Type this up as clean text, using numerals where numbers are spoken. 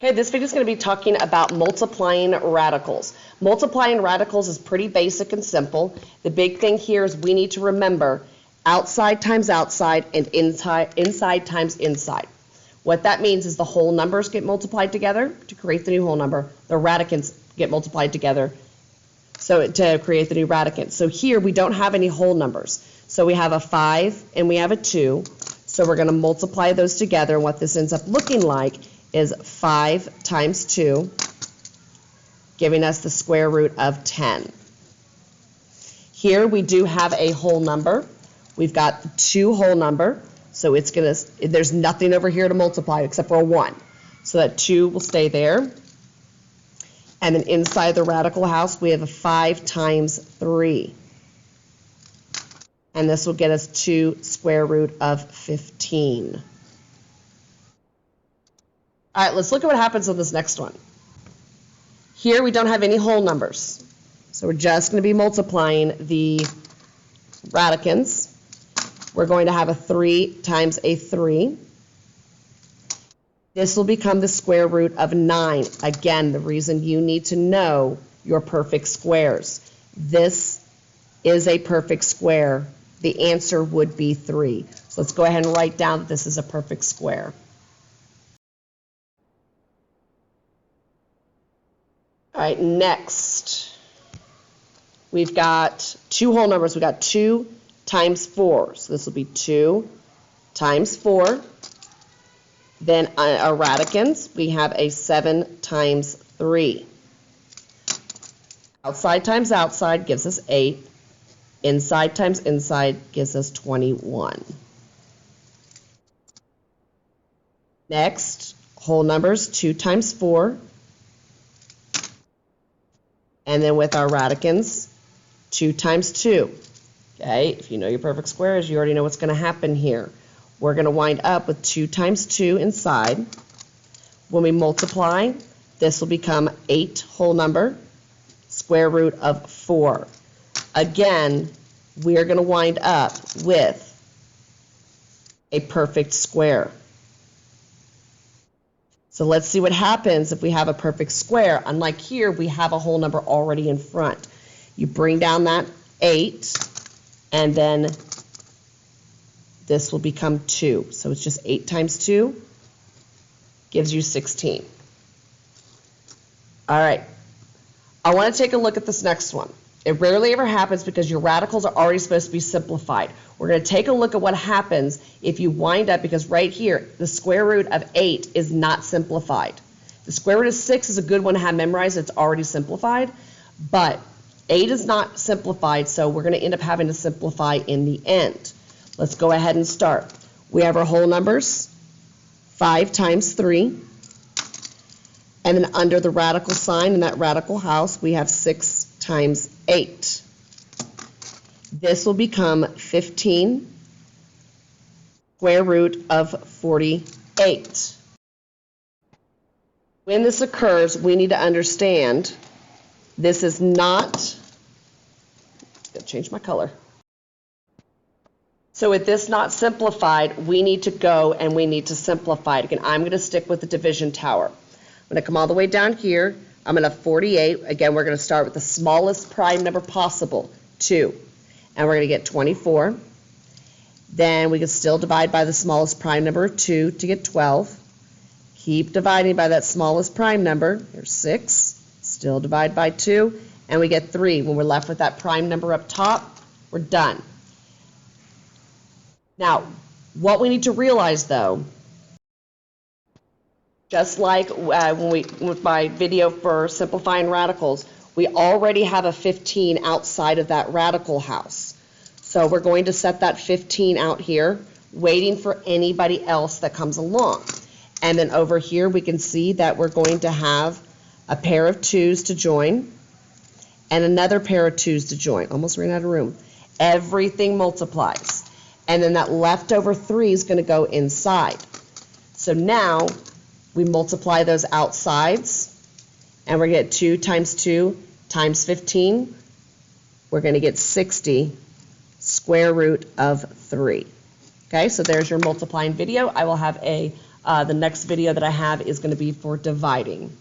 Okay, this video is going to be talking about multiplying radicals. Multiplying radicals is pretty basic and simple. The big thing here is we need to remember outside times outside and inside times inside. What that means is the whole numbers get multiplied together to create the new whole number. The radicands get multiplied together to create the new radicand. So here we don't have any whole numbers. So we have a 5 and we have a 2. So we're going to multiply those together. And what this ends up looking like is 5 times 2, giving us the square root of 10. Here we do have a whole number. We've got the 2 whole number, so it's going to, there's nothing over here to multiply except for a 1. So that 2 will stay there. And then inside the radical house, we have a 5 times 3. And this will get us 2 square root of 15. All right, let's look at what happens on this next one. Here we don't have any whole numbers. So we're just going to be multiplying the radicands. We're going to have a 3 times a 3. This will become the square root of 9. Again, the reason you need to know your perfect squares. This is a perfect square. The answer would be 3. So let's go ahead and write down that this is a perfect square. All right, next, we've got 2 whole numbers. We've got 2 times 4. So this will be 2 times 4. Then our radicands, we have a 7 times 3. Outside times outside gives us 8. Inside times inside gives us 21. Next, whole numbers, 2 times 4. And then with our radicands, 2 times 2. Okay, if you know your perfect squares, you already know what's going to happen here. We're going to wind up with 2 times 2 inside. When we multiply, this will become 8 whole number, square root of 4. Again, we are going to wind up with a perfect square. So let's see what happens if we have a perfect square. Unlike here, we have a whole number already in front. You bring down that 8, and then this will become 2. So it's just 8 times 2 gives you 16. All right. I want to take a look at this next one. It rarely ever happens because your radicals are already supposed to be simplified. We're going to take a look at what happens if you wind up, because right here, the square root of 8 is not simplified. The square root of 6 is a good one to have memorized. It's already simplified. But 8 is not simplified, so we're going to end up having to simplify in the end. Let's go ahead and start. We have our whole numbers, 5 times 3. And then under the radical sign in that radical house, we have 6 times 8. This will become 15 square root of 48. When this occurs, we need to understand this is not, I'm going to change my color. So with this not simplified, we need to go and we need to simplify it. Again, I'm going to stick with the division tower. I'm going to come all the way down here. I'm going to have 48. Again, we're going to start with the smallest prime number possible, 2. And we're going to get 24. Then we can still divide by the smallest prime number, 2, to get 12. Keep dividing by that smallest prime number. There's 6. Still divide by 2. And we get 3. When we're left with that prime number up top, we're done. Now, what we need to realize, though, just like with my video for simplifying radicals, we already have a 15 outside of that radical house. So we're going to set that 15 out here, waiting for anybody else that comes along. And then over here we can see that we're going to have a pair of 2's to join and another pair of 2's to join. Almost ran out of room. Everything multiplies. And then that leftover 3 is going to go inside. So now we multiply those outsides, and we're going to get 2 times 2 times 15. We're going to get 60 square root of 3. Okay, so there's your multiplying video. I will have a The next video that I have is going to be for dividing.